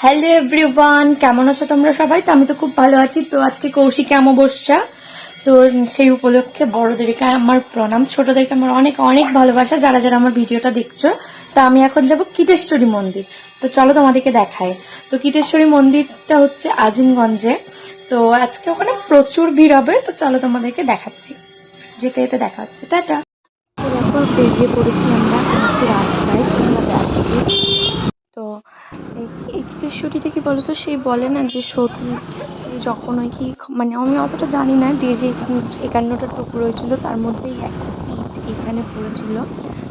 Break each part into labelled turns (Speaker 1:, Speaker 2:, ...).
Speaker 1: Hello everyone, কেমন আছো তোমরা সবাই? তো আমি তো খুব ভালো আছি। তো আজকে কৌশিকী অমাবস্যা, তো সেই উপলক্ষে বড়দেরকে আমার প্রণাম, ছোটদেরকে আমার অনেক অনেক ভালোবাসা, যারা যারা আমার ভিডিওটা দেখছো। তো আমি এখন যাব কীটেশ্বরী মন্দির। তো চলো তোমাদেরকে দেখাই। তো কীটেশ্বরী মন্দিরটা হচ্ছে আজিমগঞ্জে। তো আজকে ওখানে প্রচুর ভিড় হবে। তো চলো তোমাদেরকে দেখাচ্ছি, যেতে যেতে দেখা হচ্ছে। টাটা। তো দেখো, বেরিয়ে পড়েছি আমরা, এখন হচ্ছে রাস্তায় আমরা যাচ্ছি। তো এই কীটেশ্বরীটা কি বলতো, সেই বলে না যে সতী যখন ওই কি, মানে আমি অতটা জানি না, দিয়ে যে 51টা টুকরো হয়েছিল তার মধ্যেই একটা পিঠ এখানে পড়েছিল,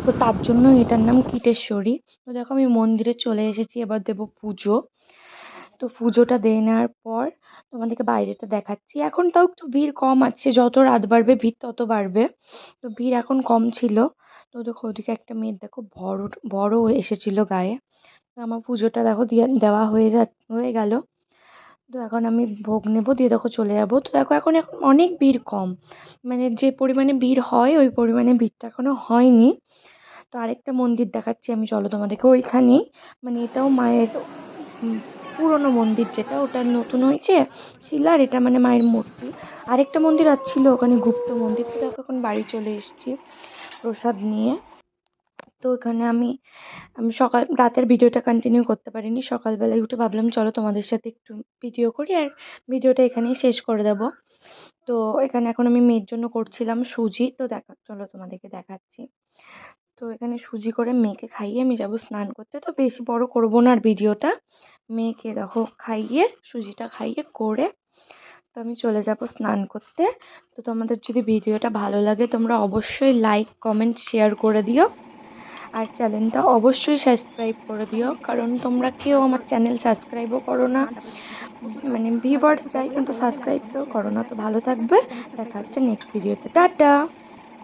Speaker 1: তো তার জন্য এটার নাম কীটেশ্বরী। তো দেখো আমি মন্দিরে চলে এসেছি, এবার দেবো পুজো। তো পুজোটা দিয়ে নেওয়ার পর তোমাদেরকে বাইরেটা দেখাচ্ছি। এখন তাও একটু ভিড় কম আছে, যত রাত বাড়বে ভিড় তত বাড়বে। তো ভিড় এখন কম ছিল। তো দেখো ওদিকে একটা মেয়ের দেখো বড় বড় এসেছিল গায়ে। আমার পুজোটা দেখো দিয়ে দেওয়া হয়ে গেল। তো এখন আমি ভোগ নেবো, দিয়ে দেখো চলে যাবো। তো দেখো এখন এখন অনেক ভিড় কম, মানে যে পরিমাণে ভিড় হয় ওই পরিমাণে ভিড়টা এখনো হয়নি। তো আরেকটা মন্দির দেখাচ্ছি আমি, চলো তোমাদেরকে ওইখানেই। মানে এটাও মায়ের পুরনো মন্দির, যেটা ওটা নতুন হয়েছে শিলার, এটা মানে মায়ের মূর্তি। আরেকটা মন্দির ছিল ওখানে, গুপ্ত মন্দির। তো দেখো এখন বাড়ি চলে এসেছি প্রসাদ নিয়ে। তো এখানে আমি আমি সকাল রাতের ভিডিওটা কন্টিনিউ করতে পারিনি, সকালবেলায় উঠে ভাবলাম চলো তোমাদের সাথে একটু ভিডিও করি, আর ভিডিওটা এখানেই শেষ করে দেবো। তো এখানে এখন আমি মেয়ের জন্য করছিলাম সুজি। তো চলো তোমাদেরকে দেখাচ্ছি। তো এখানে সুজি করে মেয়েকে খাইয়ে আমি যাব স্নান করতে। তো বেশি বড় করব না আর ভিডিওটা, মেয়েকে দেখো খাইয়ে, সুজিটা খাইয়ে করে তো আমি চলে যাব স্নান করতে। তো তোমাদের যদি ভিডিওটা ভালো লাগে তোমরা অবশ্যই লাইক কমেন্ট শেয়ার করে দিও, আর চ্যানেলটা অবশ্যই সাবস্ক্রাইব করে দিও, কারণ তোমরা কেউ আমার চ্যানেল সাবস্ক্রাইবও করো না, মানে ভিউয়ার্স দেয় কিন্তু সাবস্ক্রাইব কেউ করো না। তো ভালো থাকবে, দেখা হচ্ছে নেক্সট ভিডিওতে। টাটা।